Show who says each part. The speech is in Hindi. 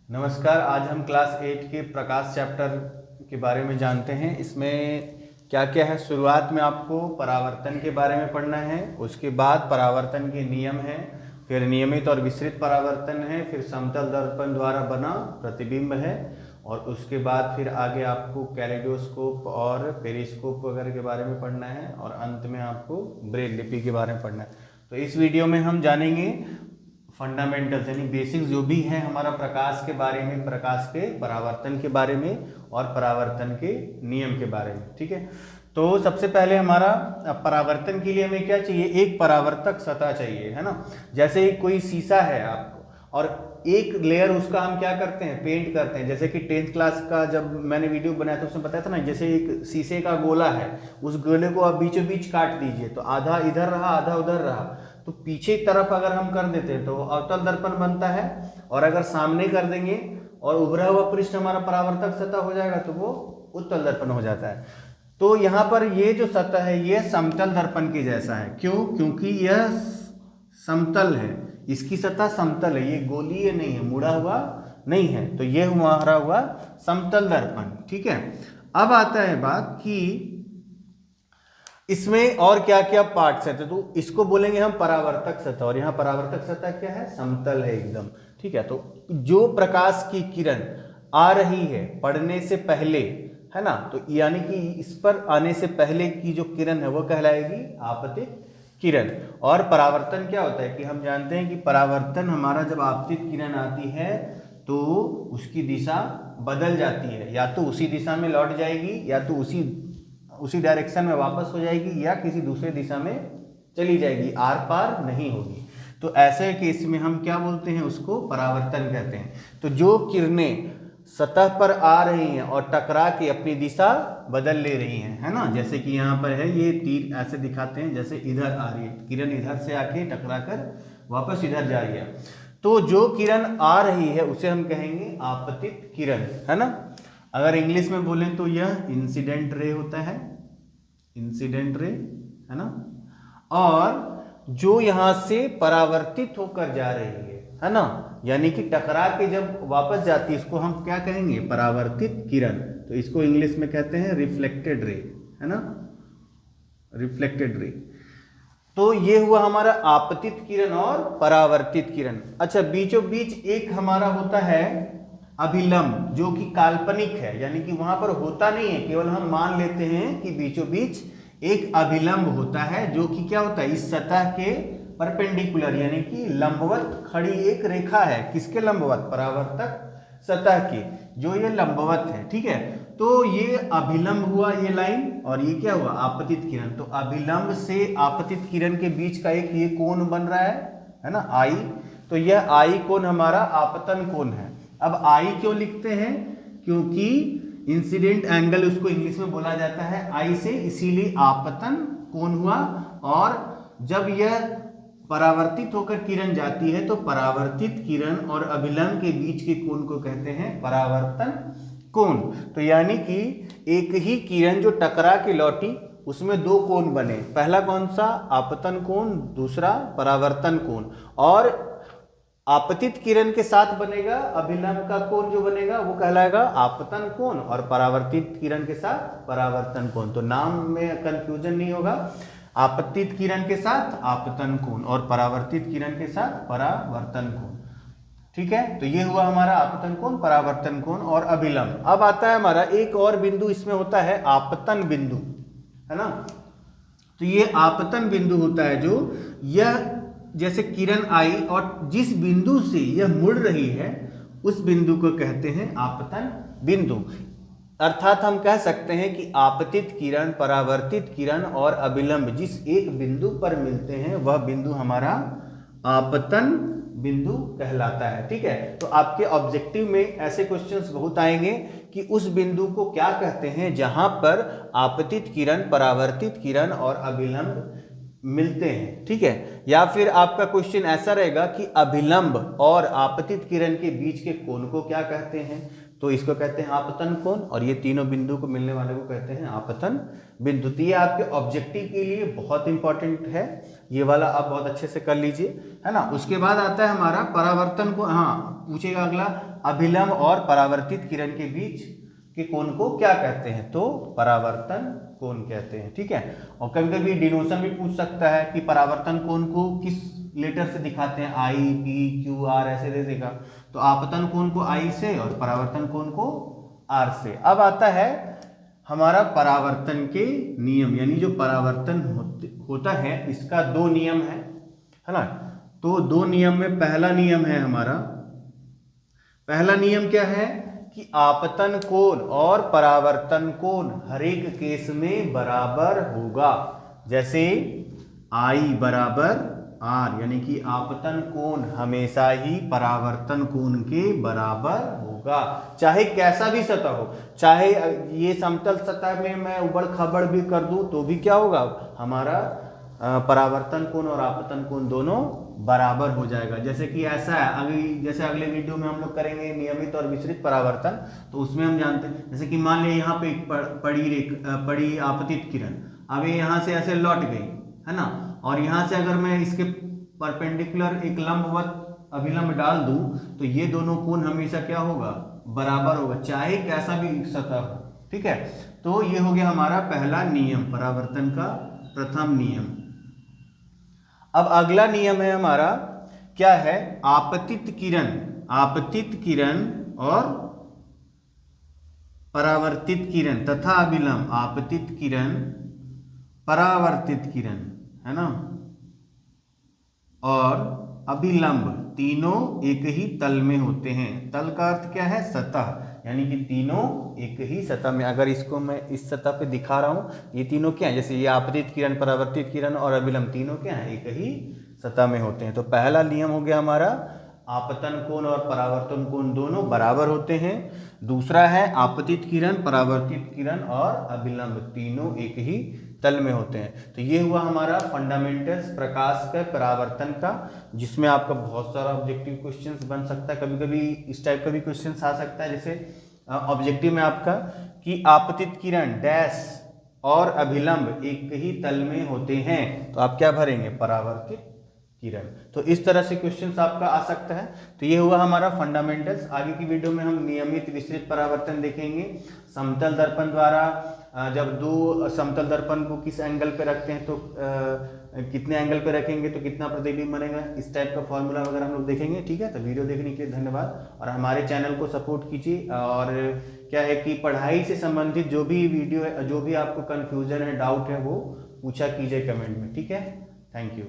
Speaker 1: नमस्कार। आज हम क्लास 8 के प्रकाश चैप्टर के बारे में जानते हैं। इसमें क्या क्या है, शुरुआत में आपको परावर्तन के बारे में पढ़ना है, उसके बाद परावर्तन के नियम हैं, फिर नियमित और विस्तृत परावर्तन है, फिर समतल दर्पण द्वारा बना प्रतिबिंब है, और उसके बाद फिर आगे आपको कैलेडोस्कोप और पेरिस्कोप वगैरह के बारे में पढ़ना है, और अंत में आपको ब्रेल लिपि के बारे में पढ़ना है। तो इस वीडियो में हम जानेंगे फंडामेंटल्स यानी बेसिक्स जो भी है हमारा प्रकाश के बारे में, प्रकाश के परावर्तन के बारे में और परावर्तन के नियम के बारे में। ठीक है, तो सबसे पहले हमारा परावर्तन के लिए हमें क्या चाहिए, एक परावर्तक सतह चाहिए, है ना। जैसे कोई शीशा है आपको और एक लेयर उसका हम क्या करते हैं, पेंट करते हैं। जैसे कि 10th क्लास का जब मैंने वीडियो बनाया था उसमें बताया था ना, जैसे एक शीशे का गोला है, उस गोले को आप बीचों बीच काट दीजिए तो आधा इधर रहा आधा उधर रहा, तो पीछे की तरफ अगर हम कर देते हैं तो अवतल दर्पण बनता है, और अगर सामने कर देंगे और उभरा हुआ पृष्ठ हमारा परावर्तक सतह हो जाएगा तो वो उत्तल दर्पण हो जाता है। तो यहाँ पर ये जो सतह है ये समतल दर्पण के जैसा है। क्यों? क्योंकि यह समतल है, इसकी सतह समतल है, ये गोलीय नहीं है, मुड़ा हुआ नहीं है, तो ये हमारा हुआ समतल दर्पण। ठीक है, अब आता है बात कि इसमें और क्या क्या पार्ट्स हैं, तो इसको बोलेंगे हम परावर्तक सतह, और यहाँ परावर्तक सतह क्या है, समतल है एकदम। ठीक है, तो जो प्रकाश की किरण आ रही है पड़ने से पहले, है ना, तो यानी कि इस पर आने से पहले की जो किरण है वो कहलाएगी आपतित किरण। और परावर्तन क्या होता है कि हम जानते हैं कि परावर्तन हमारा जब आपतित किरण आती है तो उसकी दिशा बदल जाती है, या तो उसी दिशा में लौट जाएगी, या तो उसी डायरेक्शन में वापस हो जाएगी, या किसी दूसरे दिशा में चली जाएगी, आर पार नहीं होगी। तो ऐसे केस में हम क्या बोलते हैं, उसको परावर्तन कहते हैं। तो जो किरणें सतह पर आ रही हैं और टकरा के अपनी दिशा बदल ले रही हैं, है ना, जैसे कि यहाँ पर है, ये तीर ऐसे दिखाते हैं, जैसे इधर आ रही है किरण, इधर से आके टकरा कर वापस इधर जा रही है, तो जो किरण आ रही है उसे हम कहेंगे आपतित किरण, है ना। अगर इंग्लिश में बोलें तो यह इंसिडेंट रे होता है, इंसिडेंट रे, है ना। और जो यहां से परावर्तित होकर जा रही है ना, यानी कि टकरा के जब वापस जाती है, इसको हम क्या कहेंगे, परावर्तित किरण। तो इसको इंग्लिश में कहते हैं रिफ्लेक्टेड रे, है ना, रिफ्लेक्टेड रे। तो ये हुआ हमारा आपतित किरण और परावर्तित किरण। अच्छा, बीचों बीच एक हमारा होता है अभिलंब, जो कि काल्पनिक है, यानी कि वहां पर होता नहीं है, केवल हम मान लेते हैं कि बीचों बीच एक अभिलंब होता है, जो कि क्या होता है, इस सतह के परपेंडिकुलर यानी कि लंबवत खड़ी एक रेखा है। किसके लंबवत? परावर्तक सतह की, जो ये लंबवत है। ठीक है, तो ये अभिलंब हुआ ये लाइन, और ये क्या हुआ, आपतित किरण। तो अभिलंब से आपतित किरण के बीच का एक ये कोण बन रहा है ना, आई। तो यह आई कोण हमारा आपतन कोण है। अब आई क्यों लिखते हैं? क्योंकि इंसिडेंट एंगल उसको इंग्लिश में बोला जाता है आई से, इसीलिए आपतन कोण हुआ। और जब यह परावर्तित होकर किरण जाती है तो परावर्तित किरण और अभिलंब के बीच के कोण को कहते हैं परावर्तन कोण। तो यानी कि एक ही किरण जो टकरा के लौटी उसमें दो कोण बने, पहला कौन सा, आपतन कोण, दूसरा परावर्तन कोण। और आपतित किरण के साथ बनेगा अभिलंब का कोण, जो बनेगा वो कहलाएगा आपतन कोण, और परावर्तित किरण के साथ परावर्तन कोण। तो नाम में कंफ्यूजन नहीं होगा, आपतित किरण के साथ आपतन कोण और परावर्तित किरण के साथ परावर्तन कोण। ठीक है, तो ये हुआ हमारा आपतन कोण, परावर्तन कोण और अभिलंब। अब आता है हमारा एक और बिंदु, इसमें होता है आपतन बिंदु, है ना। तो ये आपतन बिंदु होता है जो यह जैसे किरण आई और जिस बिंदु से यह मुड़ रही है उस बिंदु को कहते हैं आपतन बिंदु। अर्थात हम कह सकते हैं कि आपतित किरण, परावर्तित किरण और अभिलंब जिस एक बिंदु पर मिलते हैं वह बिंदु हमारा आपतन बिंदु कहलाता है। ठीक है, तो आपके ऑब्जेक्टिव में ऐसे क्वेश्चंस बहुत आएंगे कि उस बिंदु को क्या कहते हैं जहां पर आपतित किरण, परावर्तित किरण और अभिलंब मिलते हैं। ठीक है, या फिर आपका क्वेश्चन ऐसा रहेगा कि अभिलंब और आपतित किरण के बीच के कोण को क्या कहते हैं। तो इसको कहते हैं आपतन कोण, और ये तीनों बिंदु को मिलने वाले को कहते हैं आपतन बिंदु। तो ये आपके ऑब्जेक्टिव के लिए बहुत इंपॉर्टेंट है, ये वाला आप बहुत अच्छे से कर लीजिए, है ना। उसके बाद आता है हमारा परावर्तन कोण। हाँ, पूछेगा अगला, अभिलंब और परावर्तित किरण के बीच के कोण को क्या कहते हैं, तो परावर्तन कोण कहते हैं, ठीक है। और कभी कभी डिनोशन भी पूछ सकता है कि परावर्तन कोण को किस लेटर से दिखाते हैं, आई, पी, क्यू, आर, ऐसे दे देगा। तो आपतन कोण को आई से और परावर्तन कोण को आर से। अब आता है हमारा परावर्तन के नियम, यानी जो परावर्तन होता है इसका दो नियम है ना। तो दो नियम में पहला नियम है हमारा, पहला नियम क्या है कि आपतन कोण और परावर्तन कोण हर एक केस में बराबर होगा। जैसे आई बराबर आर, यानी कि आपतन कोण हमेशा ही परावर्तन कोण के बराबर होगा, चाहे कैसा भी सतह हो। चाहे ये समतल सतह में मैं उबड़ खाबड़ भी कर दूं तो भी क्या होगा, हमारा परावर्तन कोण और आपतन कोण दोनों बराबर हो जाएगा। जैसे कि ऐसा है, अभी जैसे अगले वीडियो में हम लोग करेंगे नियमित और विसरित परावर्तन, तो उसमें हम जानते हैं, जैसे कि मान लिया यहाँ पे पड़ी आपतित किरण, अब ये यहाँ से ऐसे लौट गई, है ना, और यहाँ से अगर मैं इसके परपेंडिकुलर एक लंबवत अभिलंब डाल दूं तो ये दोनों कोण हमेशा क्या होगा, बराबर होगा, चाहे कैसा भी सतह हो, ठीक है। तो ये हो गया हमारा पहला नियम, परावर्तन का प्रथम नियम। अब अगला नियम है हमारा, क्या है, आपतित किरण, आपतित किरण और परावर्तित किरण तथा अभिलंब, आपतित किरण परावर्तित किरण, है ना, और अभिलंब तीनों एक ही तल में होते हैं। तल का अर्थ क्या है, सतह, यानी कि तीनों एक ही सतह में। अगर इसको मैं इस सतह पे दिखा रहा हूं, ये तीनों क्या है, जैसे ये आपतित किरण, परावर्तित किरण और अभिलंब तीनों क्या है, एक ही सतह में होते हैं। तो पहला नियम हो गया हमारा, आपतन कोण और परावर्तन कोण दोनों बराबर होते हैं। दूसरा है आपतित किरण, परावर्तित किरण और अभिलंब तीनों एक ही तल में होते हैं। तो ये हुआ हमारा फंडामेंटल्स प्रकाश का परावर्तन का, जिसमें आपका बहुत सारा ऑब्जेक्टिव क्वेश्चंस बन सकता है। कभी कभी इस टाइप का भी क्वेश्चंस आ सकता है, जैसे ऑब्जेक्टिव में आपका कि आपतित किरण डैश और अभिलंब एक ही तल में होते हैं, तो आप क्या भरेंगे, परावर्तित किरण। तो इस तरह से क्वेश्चंस आपका आ सकता है। तो ये हुआ हमारा फंडामेंटल्स। आगे की वीडियो में हम नियमित विसरित परावर्तन देखेंगे, समतल दर्पण द्वारा जब दो समतल दर्पण को किस एंगल पे रखते हैं तो कितने एंगल पे रखेंगे तो कितना प्रतिबिंब बनेगा, इस टाइप का फॉर्मूला वगैरह हम लोग देखेंगे, ठीक है। तो वीडियो देखने के लिए धन्यवाद, और हमारे चैनल को सपोर्ट कीजिए। और क्या है कि पढ़ाई से संबंधित जो भी वीडियो है, जो भी आपको कन्फ्यूजन है, डाउट है, वो पूछा कीजिए कमेंट में, ठीक है। Thank you.